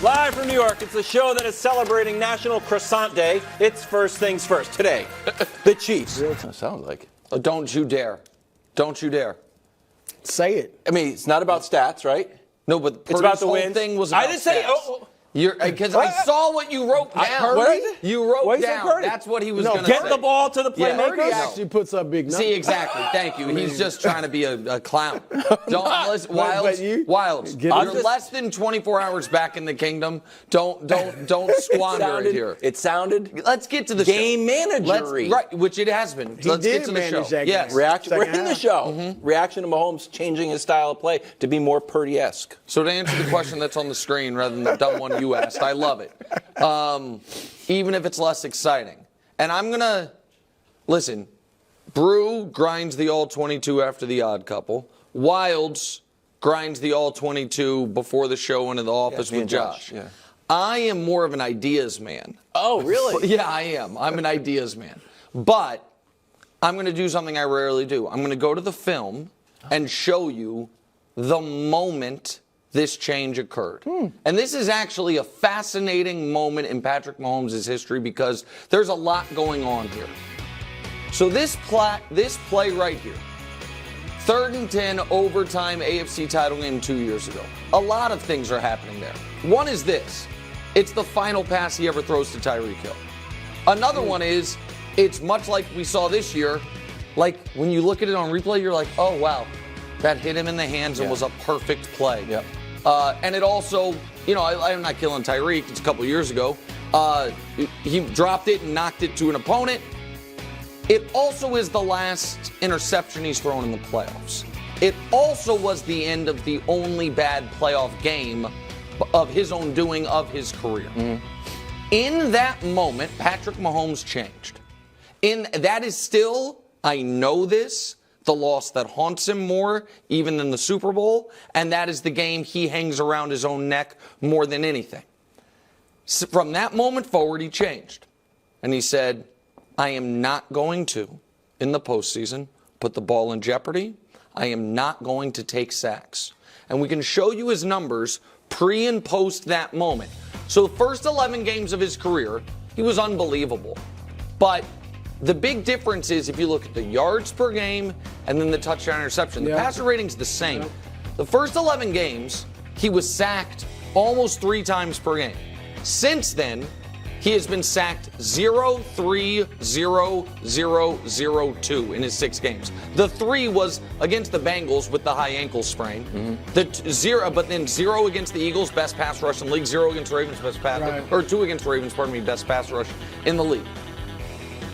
Live from New York, it's a show that is celebrating National Croissant Day. It's first things first. Today, the Chiefs. That sounds like it. Oh, don't you dare. Don't you dare. Say it. I mean, it's not about stats, right? No, but It's about the whole wins. thing was about I didn't say. stats. Oh, Because I saw what you wrote down. what is it? You wrote What is it, down. Purdy? That's what he was going to get say. the ball to the Yeah. playmakers. Purdy actually puts up big numbers. See, exactly. Thank you. He's just trying to be a clown. Don't listen, Wilds. You're less than 24 hours back in the kingdom. Don't squander it here. It sounded. Let's get to the game show. managery. Right, which it has been. Let's did get to the manage show. that Yes. game. Reaction. We're Second in the half. show. Reaction to Mahomes changing his style of play to be more Purdy-esque. So to answer the question that's on the screen rather than the dumb one you asked, I love it. Even if it's less exciting. And I'm going to, listen, Brew grinds the all-22 after the odd couple. Wilds grinds the all-22 before the show into the office with Josh. Yeah. I am more of an ideas man. Oh, really? Yeah, I am. I'm an ideas man. But I'm going to do something I rarely do. I'm going to go to the film and show you the moment this change occurred. And this is actually a fascinating moment in Patrick Mahomes' history because there's a lot going on here. So this play right here, 3rd and 10 overtime AFC title game 2 years ago. A lot of things are happening there. One is this. It's the final pass he ever throws to Tyreek Hill. Another one is, it's much like we saw this year. Like when you look at it on replay, you're like, oh, wow, that hit him in the hands and was a perfect play. Yep. And it also, I'm not killing Tyreek. It's a couple years ago. He dropped it and knocked it to an opponent. It also is the last interception he's thrown in the playoffs. It also was the end of the only bad playoff game of his own doing of his career. In that moment, Patrick Mahomes changed. That is still, I know this, the loss that haunts him more even than the Super Bowl, and that is the game he hangs around his own neck more than anything. So from that moment forward, he changed. And he said, I am not going to, in the postseason, put the ball in jeopardy. I am not going to take sacks. And we can show you his numbers pre and post that moment. So the first 11 games of his career, he was unbelievable. But the big difference is if you look at the yards per game and then the touchdown interception. The passer rating's the same. The first 11 games, he was sacked almost 3 times per game. Since then, he has been sacked 0, 3, 0, 0, 0, 2 in his 6 games. The 3 was against the Bengals with the high ankle sprain. The 0, but then 0 against the Eagles, best pass rush in the league. 0 against Ravens, best pass, or 2 against Ravens, best pass rush in the league.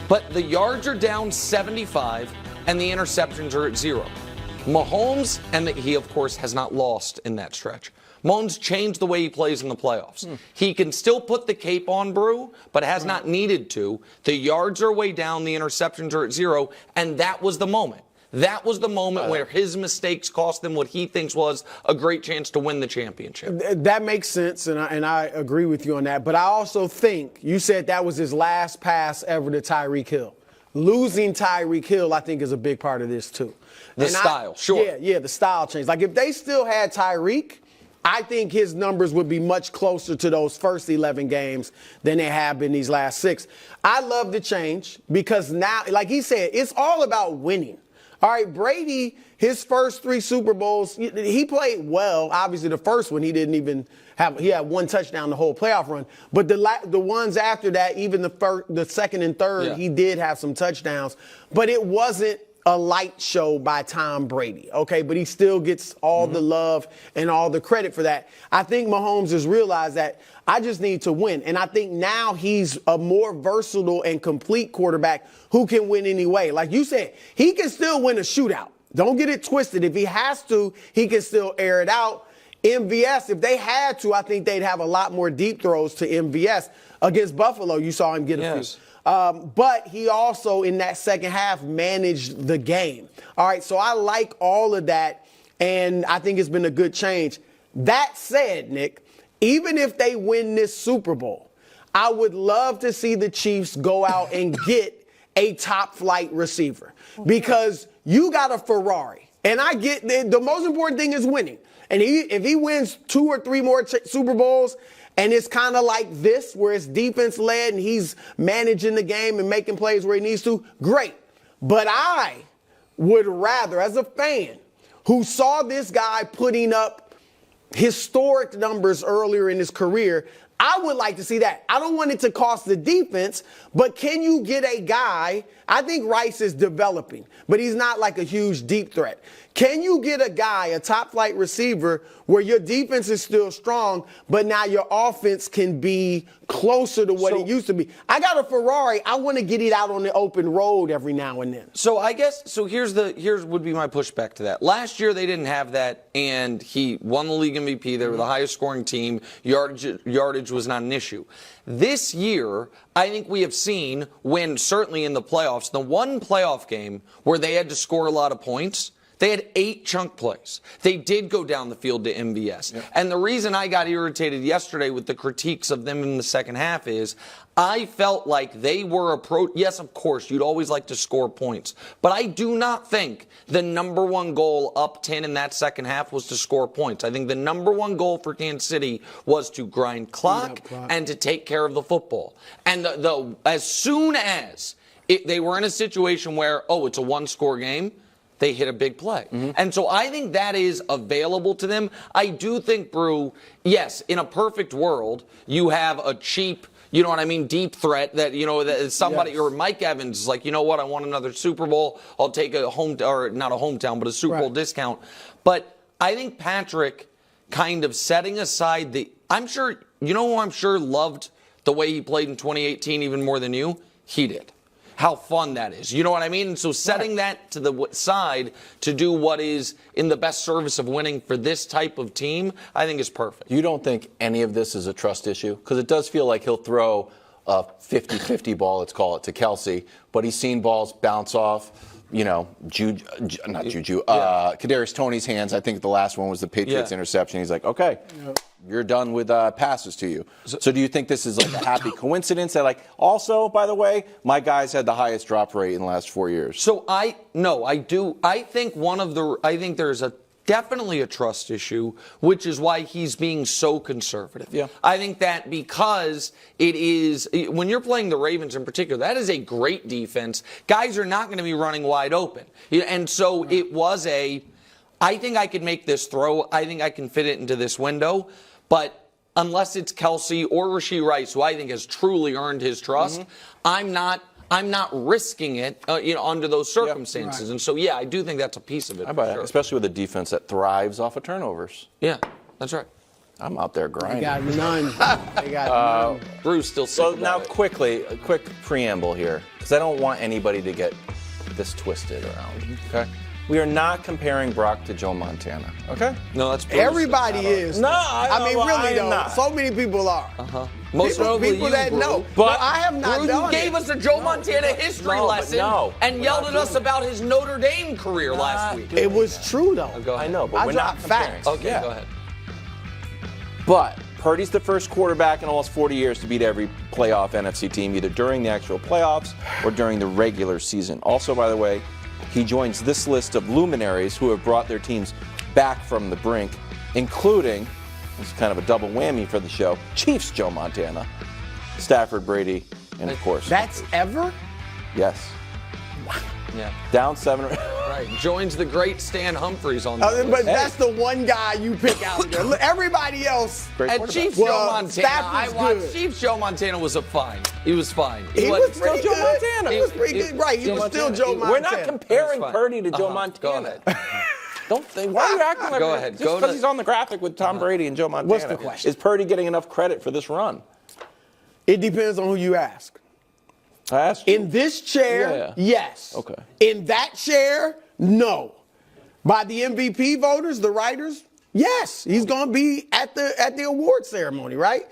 But the yards are down 75, and the interceptions are at 0. Mahomes, he of course has not lost in that stretch. Mahomes changed the way he plays in the playoffs. He can still put the cape on, Brew, but has not needed to. The yards are way down, the interceptions are at 0, and that was the moment. That was the moment where his mistakes cost him what he thinks was a great chance to win the championship. That makes sense, and I agree with you on that. But I also think, you said that was his last pass ever to Tyreek Hill. Losing Tyreek Hill, I think, is a big part of this, too. The style, sure. Yeah, the style change. Like, if they still had Tyreek, I think his numbers would be much closer to those first 11 games than they have been these last 6. I love the change because now, like he said, it's all about winning. All right, Brady, his first 3 Super Bowls, he played well. Obviously, the first one, he didn't even have, he had 1 touchdown the whole playoff run. But the ones after that, even the second and third, he did have some touchdowns. But it wasn't a light show by Tom Brady, okay? But he still gets all the love and all the credit for that. I think Mahomes has realized that I just need to win. And I think now he's a more versatile and complete quarterback who can win anyway. Like you said, he can still win a shootout. Don't get it twisted. If he has to, he can still air it out. MVS, if they had to, I think they'd have a lot more deep throws to MVS. Against Buffalo, you saw him get a few. But he also, in that second half, managed the game. All right, so I like all of that, and I think it's been a good change. That said, Nick, even if they win this Super Bowl, I would love to see the Chiefs go out and get a top-flight receiver because you got a Ferrari. And I get the most important thing is winning. And if he wins 2 or 3 more Super Bowls and it's kind of like this where it's defense led and he's managing the game and making plays where he needs to, great. But I would rather, as a fan who saw this guy putting up historic numbers earlier in his career, I would like to see that. I don't want it to cost the defense, but can you get a guy? I think Rice is developing, but he's not like a huge deep threat. Can you get a guy, a top flight receiver, where your defense is still strong, but now your offense can be closer to what it used to be? I got a Ferrari. I want to get it out on the open road every now and then. So I guess here's would be my pushback to that. Last year they didn't have that, and he won the league MVP. They were the highest scoring team. Yardage was not an issue. This year, I think we have seen when certainly in the playoffs, the one playoff game where they had to score a lot of points, they had 8 chunk plays. They did go down the field to MVS. Yeah. And the reason I got irritated yesterday with the critiques of them in the second half is I felt like they were yes, of course, you'd always like to score points. But I do not think the number one goal up 10 in that second half was to score points. I think the number one goal for Kansas City was to grind clock and to take care of the football. And as soon as they were in a situation where, it's a one-score game, they hit a big play. Mm-hmm. And so I think that is available to them. I do think, Brew, yes, in a perfect world, you have a cheap, deep threat that, that somebody, or Mike Evans is like, you know what, I want another Super Bowl. I'll take a not a hometown, but a Super Bowl discount. But I think Patrick kind of setting aside I'm sure loved the way he played in 2018 even more than you. He did. How fun that is. You know what I mean? And so setting that to the side to do what is in the best service of winning for this type of team, I think is perfect. You don't think any of this is a trust issue? Because it does feel like he'll throw a 50-50 ball, let's call it, to Kelsey, but he's seen balls bounce off, Kadarius Toney's hands. I think the last one was the Patriots interception. He's like, okay. Yep. You're done with passes to you. So do you think this is like a happy coincidence that also, by the way, my guys had the highest drop rate in the last 4 years? So I do. I think there's definitely a trust issue, which is why he's being so conservative. Yeah. I think that because it is, when you're playing the Ravens in particular, that is a great defense. Guys are not going to be running wide open. And so it was I think I could make this throw. I think I can fit it into this window. But unless it's Kelsey or Rashee Rice, who I think has truly earned his trust, I'm not risking it, under those circumstances. And so, I do think that's a piece of it. How about especially with a defense that thrives off of turnovers. Yeah, that's right. I'm out there grinding. They got none. They got none. Bruce still. So now, quickly, a quick preamble here, because I don't want anybody to get this twisted around. Okay. We are not comparing Brock to Joe Montana, okay? No, that's everybody is. No, really though. Not. So many people are. Most people that know. But I have not done you gave us a Joe Montana history lesson and yelled at us about his Notre Dame career last week. It was true though. I know, but we're not comparing. Facts. Okay, go ahead. But Purdy's the first quarterback in almost 40 years to beat every playoff NFC team, either during the actual playoffs or during the regular season. Also, by the way, he joins this list of luminaries who have brought their teams back from the brink, including, this is kind of a double whammy for the show, Chiefs Joe Montana, Stafford, Brady, and of course. That's ever? Yes. Wow. Yeah. Down 7. Right. Joins the great Stan Humphries on the list. But that's the one guy you pick out there. Look, everybody else. And Chiefs Joe Montana. Chiefs Joe Montana was fine. He was fine. He was still Joe Montana. He was pretty good. Right. He was still Joe Montana. We're not comparing Purdy to Joe Montana. Go ahead. Don't think. Why are you acting like Go ahead. Just because he's on the graphic with Tom Brady and Joe Montana. What's the question? Is Purdy getting enough credit for this run? It depends on who you ask. I asked you. In this chair, yes. Okay. In that chair, no. By the MVP voters, the writers, yes. He's going to be at the award ceremony, right?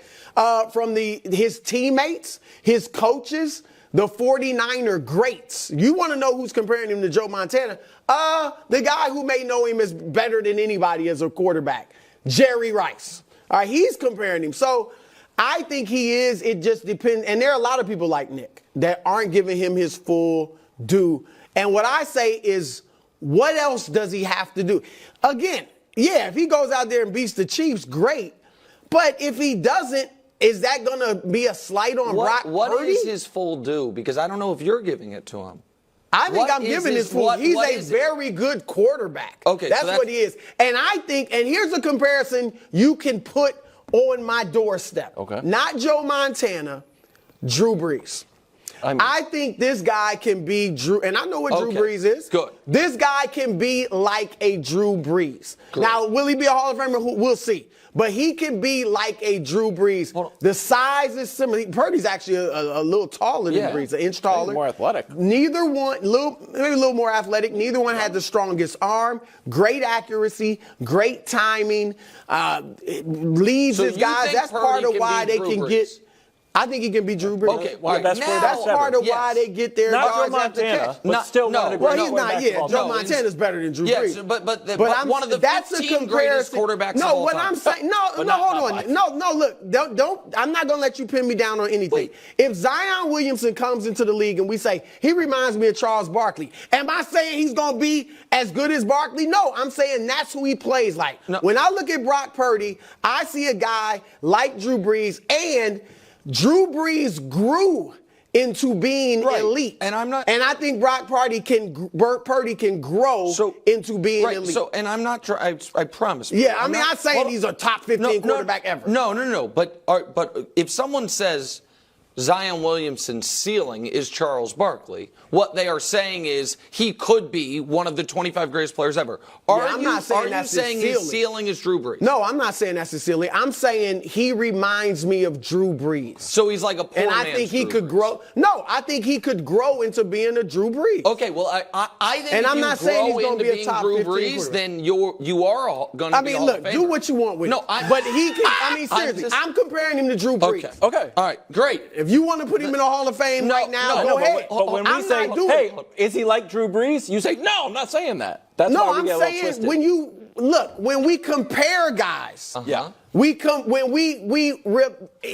From his teammates, his coaches, the 49er greats. You want to know who's comparing him to Joe Montana? The guy who may know him as better than anybody as a quarterback, Jerry Rice. All right, he's comparing him. So I think he is. It just depends. And there are a lot of people like Nick that aren't giving him his full due. And what I say is, what else does he have to do? Again, if he goes out there and beats the Chiefs, great. But if he doesn't, is that going to be a slight on Brock Purdy? What is his full due? Because I don't know if you're giving it to him. I think I'm giving his full. He's a very good quarterback. Okay, that's what he is. And I think, and here's a comparison you can put on my doorstep. Okay. Not Joe Montana, Drew Brees. I think this guy can be Drew, and I know what Drew Brees is. Good. This guy can be like a Drew Brees. Good. Now, will he be a Hall of Famer? We'll see. But he can be like a Drew Brees. The size is similar. Purdy's actually a little taller than Brees, an inch taller. More athletic. Neither one, maybe a little more athletic. Neither one had the strongest arm. Great accuracy, great timing. Leads his guys. That's part of why they can get. I think he can be Drew Brees. Okay, well, that's part of why they get their not yards after catch. But still one of the Well, great he's not. Yeah, Joe Montana's better than Drew Brees. Yes, but one of the that's 15 greatest quarterbacks of all time. I'm saying, hold on. No, look, don't. I'm not gonna let you pin me down on anything. Wait. If Zion Williamson comes into the league and we say he reminds me of Charles Barkley, am I saying he's gonna be as good as Barkley? No, I'm saying that's who he plays like. No. When I look at Brock Purdy, I see a guy like Drew Brees, and Drew Brees grew into being elite, and I'm not. And I think Brock Purdy can grow into being elite. So, and I'm not trying. I promise. Yeah, I'm not saying he's a top 15 quarterback ever. No. But if someone says Zion Williamson's ceiling is Charles Barkley, what they are saying is he could be one of the 25 greatest players ever. I'm not saying that's his ceiling. His ceiling is Drew Brees? No, I'm not saying that's his ceiling. I'm saying he reminds me of Drew Brees. So he's like a poor man's And I think he could grow. No, I think he could grow into being a Drew Brees. Okay, well, I think and if I'm you not saying he's grow going to into be a being top Drew 15 Brees, then you are going to be a Hall of Famer. Do what you want with it. But he can. Seriously, I'm comparing him to Drew Brees. Okay. All right, great. If you want to put him in the Hall of Fame right now, go ahead. But when we say, hey, is he like Drew Brees? You say, no, I'm not saying that. That's why we get a little twisted. When we compare guys, yeah.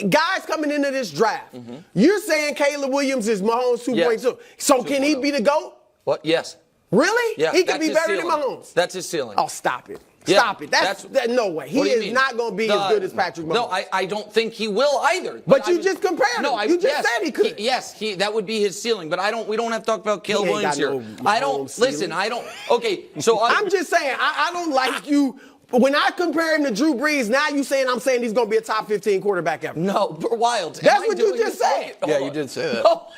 Guys coming into this draft, you're saying Caleb Williams is Mahomes 2.2. Yes. So can he be the GOAT? What? Yes. Really? Yeah, he can be better than Mahomes. That's his ceiling. Oh, stop it. Yeah, Stop it. That's no way. He is not going to be as good as Patrick Mahomes. No, I don't think he will either. But you just compared him. No, you just said he could. That would be his ceiling. But we don't have to talk about Caleb Williams here. Okay, so I'm just saying, I don't like you. When I compare him to Drew Brees, now I'm saying he's going to be a top 15 quarterback ever. No, wild. That's what you just said. Yeah, you did say that. No.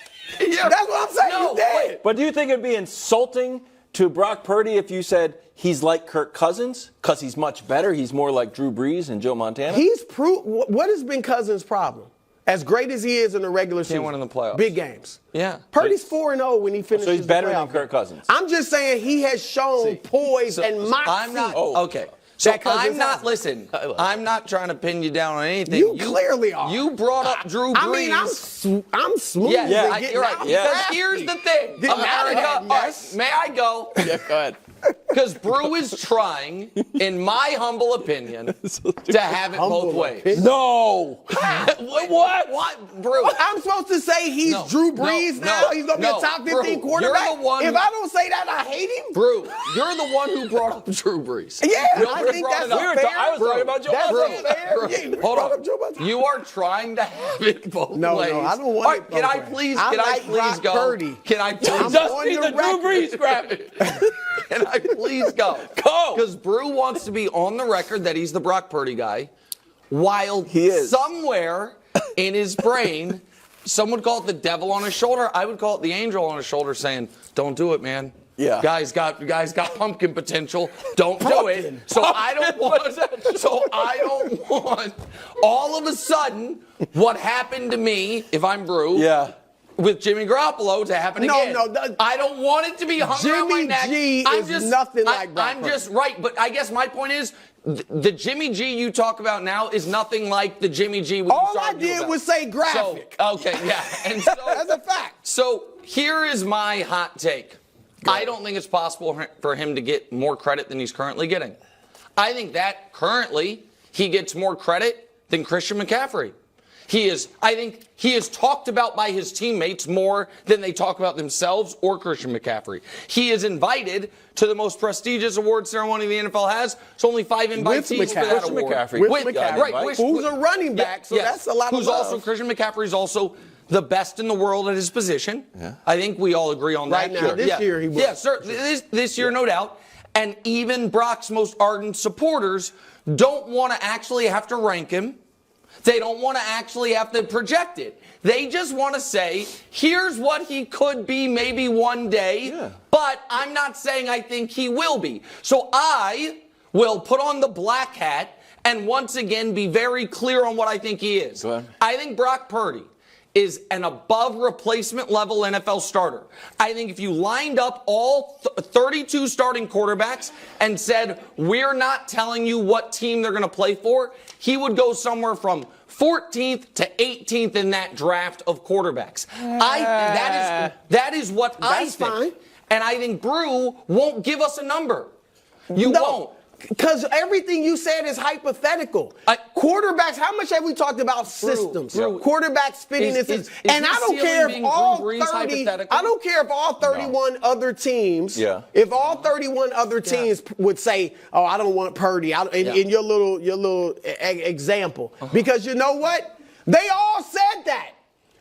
Yeah. That's what I'm saying. No, you did. But do you think it'd be insulting to Brock Purdy if you said he's like Kirk Cousins because he's much better? He's more like Drew Brees and Joe Montana? What has been Cousins' problem? As great as he is in the regular season. Can't win in the playoffs. Big games. Yeah. Purdy's 4-0 when he finishes So he's better the than playoff Kirk Cousins. I'm just saying he has shown poise and moxie. I'm not. Okay. So I'm not trying to pin you down on anything. You clearly are. You brought up Drew Brees. I mean, I'm smooth. Yeah, you're right. Because here's the thing. America, yes. May I go? Yeah, go ahead. Because Brew is trying, in my humble opinion, to have it both ways. No. What? Brew? I'm supposed to say he's Drew Brees now? He's going to be a top 15 quarterback? You're the one. If I don't say that, I hate him? Brew, you're the one who brought up Drew Brees. Yeah, I think that's fair. I was talking about Joe Montana. That's fair. Hold on. You are trying to have it both ways. No, I don't want it both Can I please go? Purdy. Can I please just need the Drew Brees crap. Can I please go? Go. Because Brew wants to be on the record that he's the Brock Purdy guy, while he is somewhere in his brain, some would call it the devil on his shoulder. I would call it the angel on his shoulder saying, don't do it, man. Yeah. Guy's got pumpkin potential. Don't do it. So I don't want all of a sudden what happened to me, if I'm Brew. Yeah. With Jimmy Garoppolo to happen again. No, I don't want it to be hung around my neck. Jimmy G is nothing like Brock Purdy. I'm just right, but I guess my point is the Jimmy G you talk about now is nothing like the Jimmy G we All I did was say graphic. So, okay, yeah. And so, that's a fact. So here is my hot take. I don't think it's possible for him to get more credit than he's currently getting. I think that currently he gets more credit than Christian McCaffrey. I think he is talked about by his teammates more than they talk about themselves or Christian McCaffrey. He is invited to the most prestigious award ceremony the NFL has. It's only 5 invitees for that award. With McCaffrey. Right, who's a running back, so that's a lot of love. Christian McCaffrey is also the best in the world at his position. Yeah. I think we all agree on that. Right now, this year he was. Yeah, sir, this year, no doubt. And even Brock's most ardent supporters don't want to actually have to rank him. They don't want to actually have to project it. They just want to say, here's what he could be maybe one day, but I'm not saying I think he will be. So I will put on the black hat and once again be very clear on what I think he is. Go ahead. I think Brock Purdy is an above replacement level NFL starter. I think if you lined up all 32 starting quarterbacks and said, we're not telling you what team they're going to play for, he would go somewhere from 14th to 18th in that draft of quarterbacks. That is what I think. Fine. And I think Brew won't give us a number. You won't. Because everything you said is hypothetical. Quarterbacks, how much have we talked about systems? Quarterbacks fitting in systems. And I don't care if all 30, I don't care if all 31 other teams, if all 31 other teams would say, oh, I don't want Purdy in your little example. Because you know what? They all said that.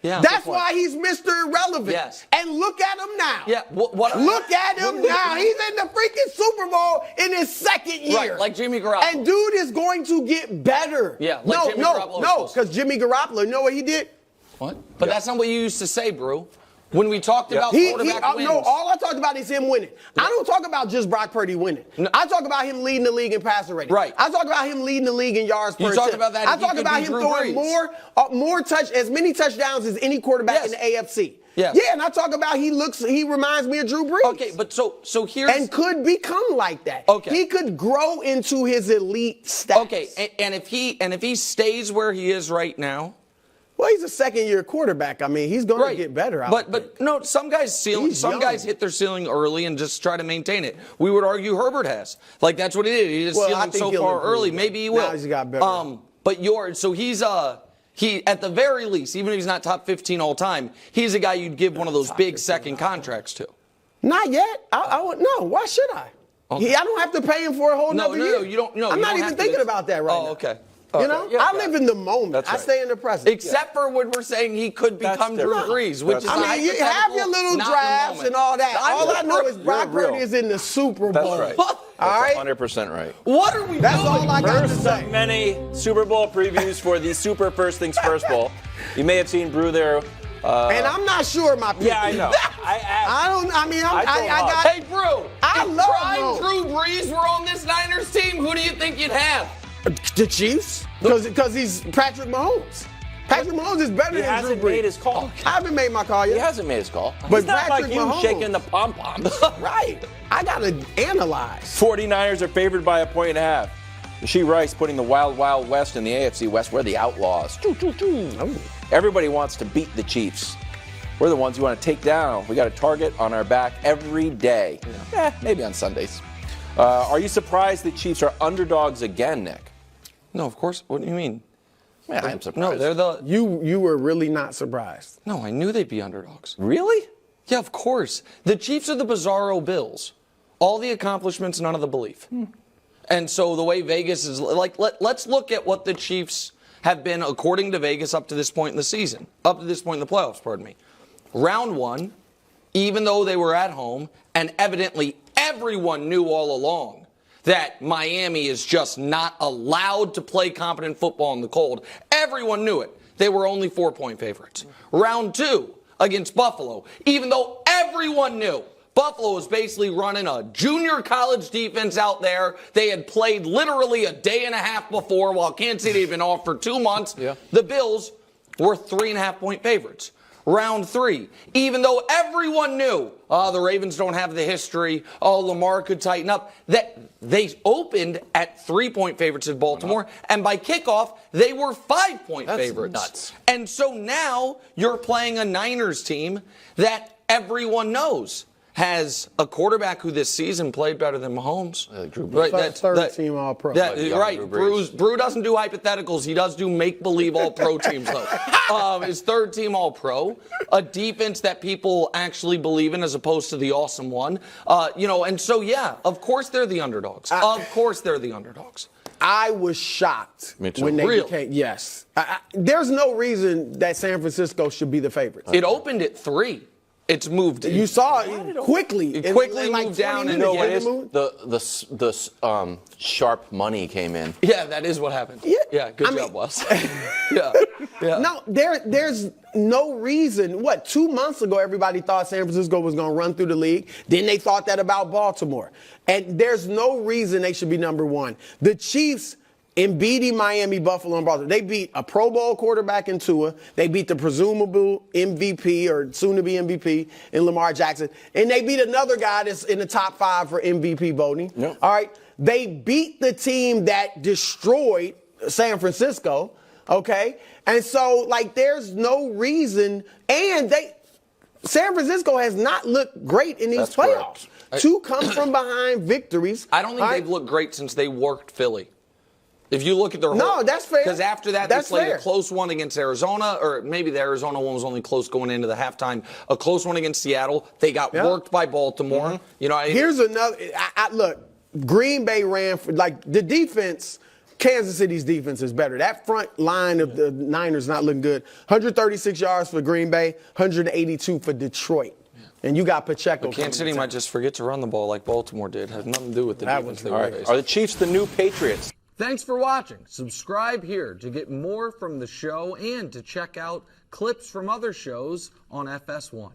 Yeah, that's why he's Mr. Irrelevant. Yes. And look at him now. Yeah. Look at him now. He's in the freaking Super Bowl in his second year. Right, like Jimmy Garoppolo. And dude is going to get better. Yeah, like Jimmy Garoppolo. No, because Jimmy Garoppolo, you know what he did? What? But that's not what you used to say, Brew. When we talked about quarterback wins. No, all I talked about is him winning. I don't talk about just Brock Purdy winning. No. I talk about him leading the league in passer rating. Right. I talk about him leading the league in yards per attempt. You talk about that. I talk about him throwing as many touchdowns as any quarterback in the AFC. Yes. Yeah, and I talk about he reminds me of Drew Brees. Okay, but so here's... And could become like that. Okay. He could grow into his elite status. Okay, and if he stays where he is right now... Well, he's a second-year quarterback. I mean, he's going to get better. But no, some guys hit their ceiling early and just try to maintain it. We would argue Herbert has. Like that's what he did. He hit his ceiling so far early. Maybe he will. Now he's got better. But he's at the very least, even if he's not top 15 all time, he's a guy you'd give one of those big second contracts to. Not yet. I would no. Why should I? Okay. I don't have to pay him for a whole nother year. No, you don't. No, I'm not even thinking about that right now. Oh, okay. You know, I live in the moment. Right. I stay in the present. Except for when we're saying he could become Drew Brees, which is you have your little drafts and all that. All I know is Brock Purdy is in the Super Bowl. That's right. All right? 100% right. What are we doing? That's all I got to say. Of many Super Bowl previews for the Super First Things First Bowl. You may have seen Brew there. And I'm not sure my pick. Yeah, I know. Hey, Brew. I love Drew Brees were on this Niners team. Who do you think you'd have? The Chiefs, because he's Patrick Mahomes. Patrick Mahomes is better than Drew Brees. He hasn't made his call. I haven't made my call yet. He hasn't made his call. But it's not Patrick like you Mahomes, shaking the pom-poms. Right. I got to analyze. 49ers are favored by 1.5. Rasheed Rice putting the Wild Wild West in the AFC West. We're the Outlaws. Everybody wants to beat the Chiefs. We're the ones you want to take down. We got a target on our back every day. Maybe on Sundays. Are you surprised the Chiefs are underdogs again, Nick? No, of course. What do you mean? Yeah, I am surprised. No, they're the... You were really not surprised. No, I knew they'd be underdogs. Really? Yeah, of course. The Chiefs are the bizarro Bills. All the accomplishments, none of the belief. And so the way Vegas is... Let's look at what the Chiefs have been, according to Vegas, up to this point in the season. Up to this point in the playoffs, pardon me. Round one, even though they were at home, and evidently everyone knew all along that Miami is just not allowed to play competent football in the cold. Everyone knew it. They were only 4-point favorites. Round two against Buffalo, even though everyone knew Buffalo was basically running a junior college defense out there. They had played literally a day and a half before while Kansas City had been off for 2 months. Yeah. The Bills were 3.5-point favorites. Round three, even though everyone knew, the Ravens don't have the history, Lamar could tighten up, that they opened at 3-point favorites in Baltimore, and by kickoff, they were 5-point favorites. Nuts. And so now you're playing a Niners team that everyone knows has a quarterback who this season played better than Mahomes. Drew Brees. Right, Third team All-Pro. Right. Brew doesn't do hypotheticals. He does do make-believe All-Pro teams, though. His third team All-Pro. A defense that people actually believe in as opposed to the awesome one. And so, yeah, of course they're the underdogs. Of course they're the underdogs. I was shocked when they became. Yes. There's no reason that San Francisco should be the favorites. It opened at 3. It's moved. You saw it quickly. It quickly like moved down. And the sharp money came in. Yeah, that is what happened. Yeah, good job, Wes. Yeah. No, there's no reason. 2 months ago, everybody thought San Francisco was going to run through the league. Then they thought that about Baltimore. And there's no reason they should be number one. The Chiefs, in beating Miami, Buffalo, and Baltimore, they beat a Pro Bowl quarterback in Tua. They beat the presumable MVP or soon-to-be MVP in Lamar Jackson. And they beat another guy that's in the top 5 for MVP voting. Yep. All right? They beat the team that destroyed San Francisco, okay? And so, there's no reason. And San Francisco has not looked great in these playoffs. Correct. 2 come-from-behind victories. I don't think they've looked great since they worked Philly. If you look at their whole... No, that's fair. Because after that, they played a close one against Arizona, or maybe the Arizona one was only close going into the halftime. A close one against Seattle. They got worked by Baltimore. Mm-hmm. Here's another... look, Green Bay ran for... the defense... Kansas City's defense is better. That front line of the Niners not looking good. 136 yards for Green Bay, 182 for Detroit. And you got Pacheco. But Kansas City might just forget to run the ball like Baltimore did. Has nothing to do with the defense they were facing. Are the Chiefs the new Patriots? Thanks for watching. Subscribe here to get more from the show and to check out clips from other shows on FS1.